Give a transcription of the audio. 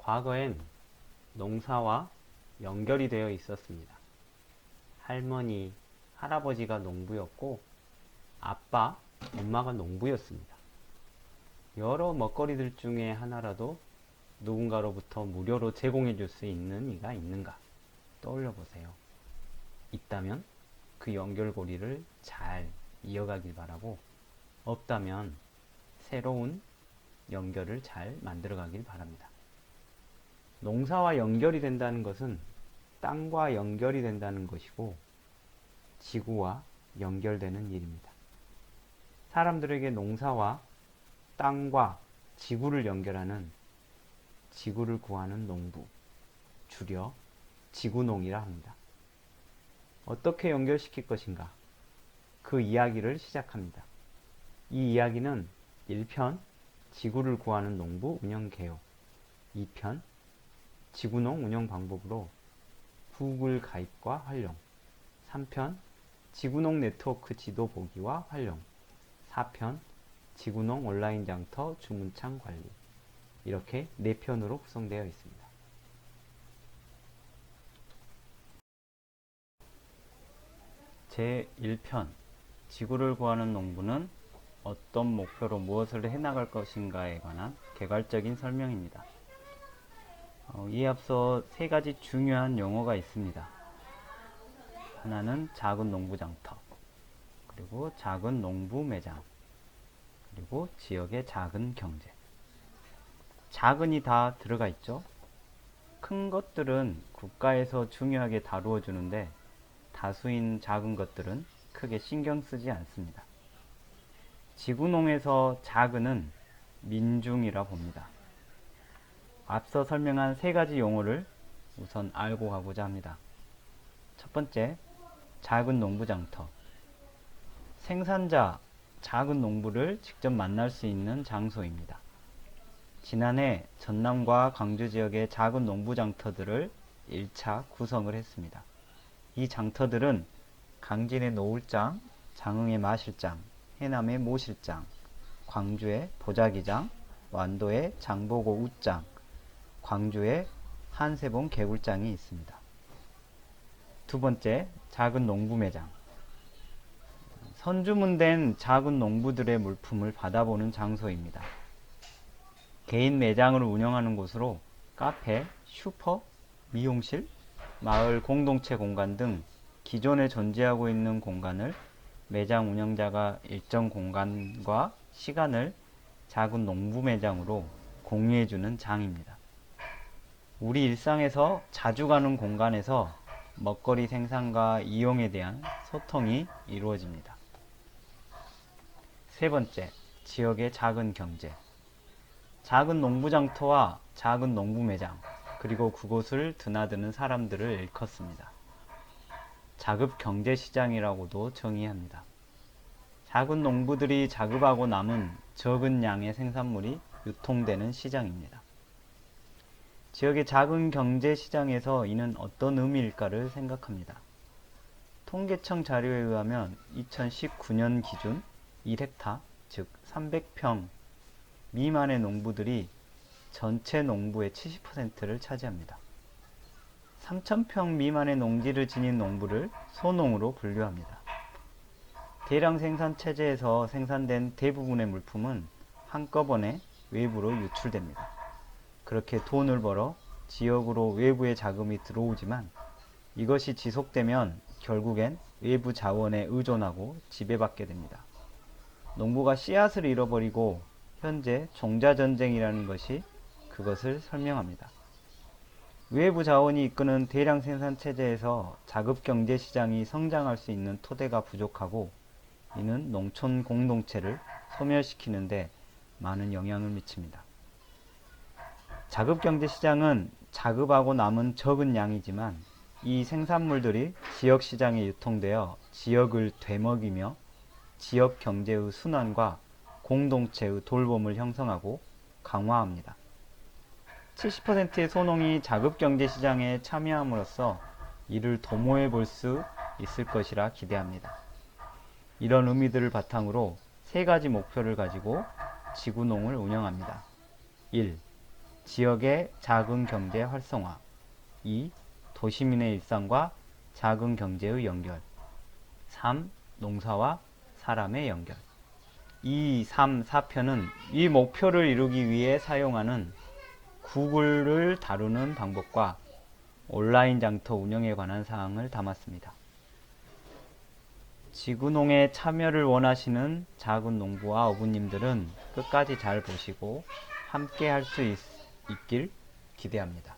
과거엔 농사와 연결이 되어 있었습니다. 할머니, 할아버지가 농부였고 아빠, 엄마가 농부였습니다. 여러 먹거리들 중에 하나라도 누군가로부터 무료로 제공해 줄 수 있는 이가 있는가 떠올려 보세요. 있다면 그 연결고리를 잘 이어가길 바라고, 없다면 새로운 연결을 잘 만들어가길 바랍니다. 농사와 연결이 된다는 것은 땅과 연결이 된다는 것이고 지구와 연결되는 일입니다. 사람들에게 농사와 땅과 지구를 연결하는 지구를 구하는 농부, 줄여 지구농이라 합니다. 어떻게 연결시킬 것인가? 그 이야기를 시작합니다. 이 이야기는 1편 지구를 구하는 농부 운영 개요, 2편 지구농 운영 방법으로 구글 가입과 활용, 3편 지구농 네트워크 지도 보기와 활용, 4편 지구농 온라인 장터 주문창 관리, 이렇게 4편으로 구성되어 있습니다. 제1편 지구를 구하는 농부는 어떤 목표로 무엇을 해나갈 것인가에 관한 개괄적인 설명입니다. 이에 앞서 3가지 중요한 용어가 있습니다. 하나는 작은 농부 장터, 그리고 작은 농부 매장, 그리고 지역의 작은 경제. 작은이 다 들어가 있죠. 큰 것들은 국가에서 중요하게 다루어 주는데 다수인 작은 것들은 크게 신경 쓰지 않습니다. 지구농에서 작은은 민중이라 봅니다. 앞서 설명한 3가지 용어를 우선 알고 가고자 합니다. 첫 번째, 작은 농부 장터. 생산자, 작은 농부를 직접 만날 수 있는 장소입니다. 지난해 전남과 광주 지역의 작은 농부 장터들을 1차 구성을 했습니다. 이 장터들은 강진의 노을장, 장흥의 마실장, 해남의 모실장, 광주의 보자기장, 완도의 장보고 웃장, 광주의 한세봉 개굴장이 있습니다. 두 번째, 작은 농부 매장. 선주문된 작은 농부들의 물품을 받아보는 장소입니다. 개인 매장을 운영하는 곳으로 카페, 슈퍼, 미용실, 마을 공동체 공간 등 기존에 존재하고 있는 공간을 매장 운영자가 일정 공간과 시간을 작은 농부 매장으로 공유해주는 장입니다. 우리 일상에서 자주 가는 공간에서 먹거리 생산과 이용에 대한 소통이 이루어집니다. 세 번째, 지역의 작은 경제. 작은 농부 장터와 작은 농부 매장, 그리고 그곳을 드나드는 사람들을 일컫습니다. 자급 경제 시장이라고도 정의합니다. 작은 농부들이 자급하고 남은 적은 양의 생산물이 유통되는 시장입니다. 지역의 작은 경제 시장에서 이는 어떤 의미일까를 생각합니다. 통계청 자료에 의하면 2019년 기준 1헥타, 즉 300평 미만의 농부들이 전체 농부의 70%를 차지합니다. 3,000평 미만의 농지를 지닌 농부를 소농으로 분류합니다. 대량 생산 체제에서 생산된 대부분의 물품은 한꺼번에 외부로 유출됩니다. 그렇게 돈을 벌어 지역으로 외부의 자금이 들어오지만 이것이 지속되면 결국엔 외부 자원에 의존하고 지배받게 됩니다. 농부가 씨앗을 잃어버리고 현재 종자전쟁이라는 것이 그것을 설명합니다. 외부 자원이 이끄는 대량 생산 체제에서 자급경제 시장이 성장할 수 있는 토대가 부족하고 이는 농촌 공동체를 소멸시키는데 많은 영향을 미칩니다. 자급경제 시장은 자급하고 남은 적은 양이지만 이 생산물들이 지역 시장에 유통되어 지역을 되먹이며 지역 경제의 순환과 공동체의 돌봄을 형성하고 강화합니다. 70%의 소농이 자급경제 시장에 참여함으로써 이를 도모해 볼 수 있을 것이라 기대합니다. 이런 의미들을 바탕으로 3가지 목표를 가지고 지구농을 운영합니다. 1. 지역의 작은 경제 활성화. 2. 도시민의 일상과 작은 경제의 연결. 3. 농사와 사람의 연결. 2, 3, 4편은 이 목표를 이루기 위해 사용하는 구글을 다루는 방법과 온라인 장터 운영에 관한 사항을 담았습니다. 지구농에 참여를 원하시는 작은 농부와 어부님들은 끝까지 잘 보시고 함께 할 수 있길 기대합니다.